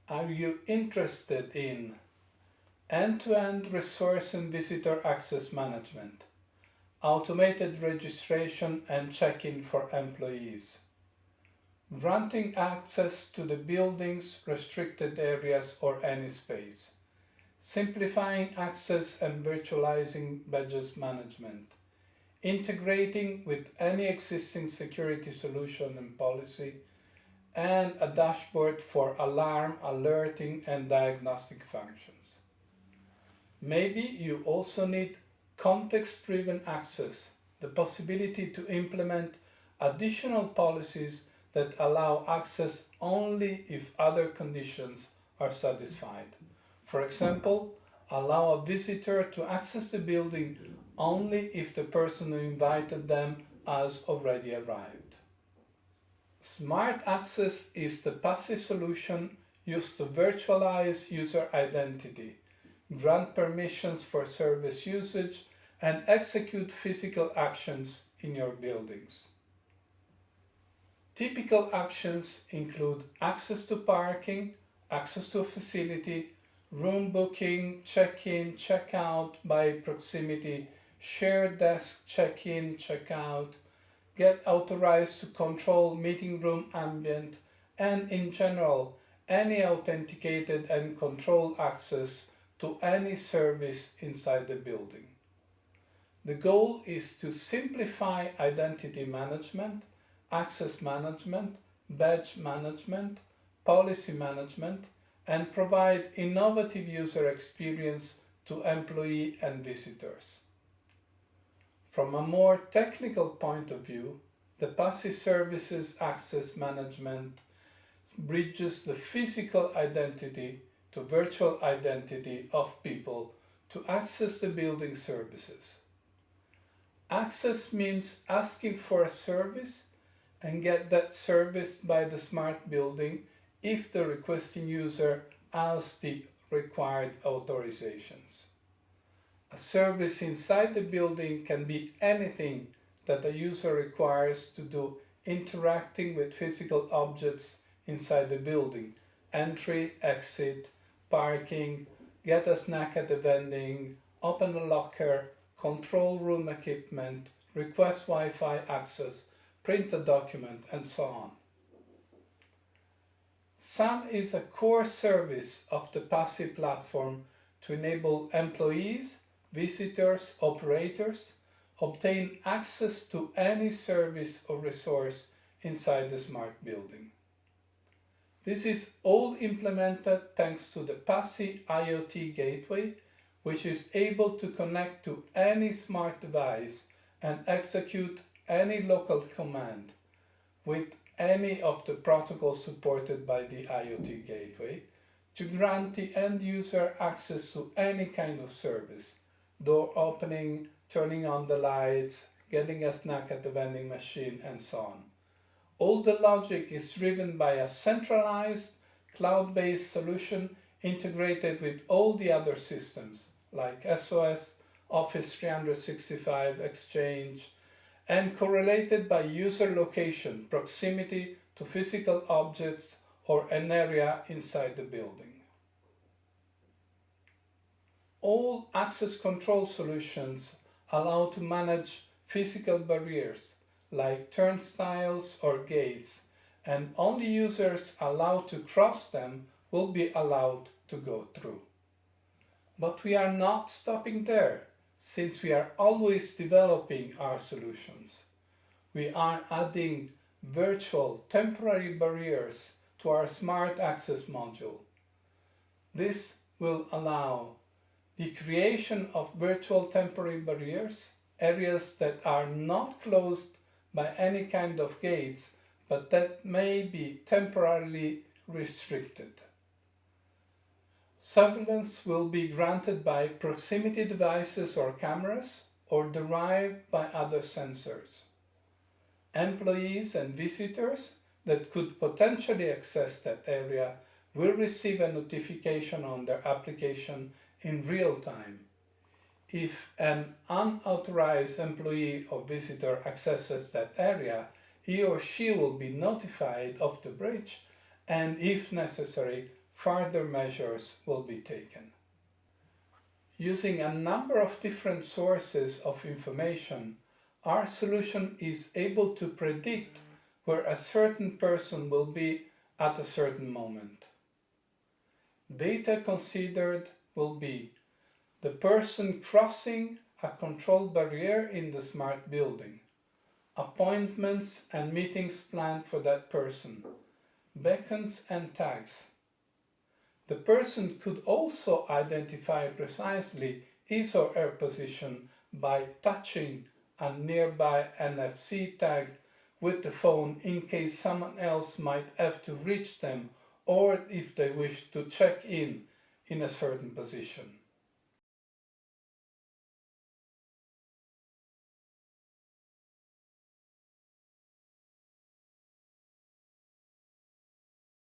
Are you interested in end-to-end resource and visitor access management, automated registration and check-in for employees, granting access to the building's restricted areas or any space, simplifying access and virtualizing badges management, integrating with any existing security solution and policy, and a dashboard for alarm, alerting, and diagnostic functions. Maybe you also need context-driven access, the possibility to implement additional policies that allow access only if other conditions are satisfied. For example, allow a visitor to access the building only if the person who invited them has already arrived. Smart Access is the PasSy solution used to virtualize user identity, grant permissions for service usage, and execute physical actions in your buildings. Typical actions include access to parking, access to a facility, room booking, check-in, check-out by proximity, shared desk check-in, check-out, get authorized to control meeting room ambient, and in general, any authenticated and controlled access to any service inside the building. The goal is to simplify identity management, access management, badge management, policy management, and provide innovative user experience to employee and visitors. From a more technical point of view, the PasSy Services Access Management bridges the physical identity to virtual identity of people to access the building services. Access means asking for a service and get that service by the smart building if the requesting user has the required authorizations. A service inside the building can be anything that a user requires to do interacting with physical objects inside the building: entry, exit, parking, get a snack at the vending, open a locker, control room equipment, request Wi-Fi access, print a document, and so on. SAM is a core service of the PasSy platform to enable employees, visitors, operators obtain access to any service or resource inside the smart building. This is all implemented thanks to the PasSy IoT Gateway, which is able to connect to any smart device and execute any local command with any of the protocols supported by the IoT Gateway to grant the end user access to any kind of service: door opening, turning on the lights, getting a snack at the vending machine, and so on. All the logic is driven by a centralized, cloud-based solution integrated with all the other systems like SOS, Office 365, Exchange, and correlated by user location, proximity to physical objects or an area inside the building. All access control solutions allow to manage physical barriers like turnstiles or gates, and only users allowed to cross them will be allowed to go through. But we are not stopping there, since we are always developing our solutions. We are adding virtual temporary barriers to our Smart Access module. This will allow the creation of virtual temporary barriers, areas that are not closed by any kind of gates, but that may be temporarily restricted. Surveillance will be granted by proximity devices or cameras, or derived by other sensors. Employees and visitors that could potentially access that area will receive a notification on their application in real time. If an unauthorized employee or visitor accesses that area, he or she will be notified of the breach and, if necessary, further measures will be taken. Using a number of different sources of information, our solution is able to predict where a certain person will be at a certain moment. Data considered will be the person crossing a control barrier in the smart building, appointments and meetings planned for that person, beacons and tags. The person could also identify precisely his or her position by touching a nearby NFC tag with the phone in case someone else might have to reach them or if they wish to check in a certain position.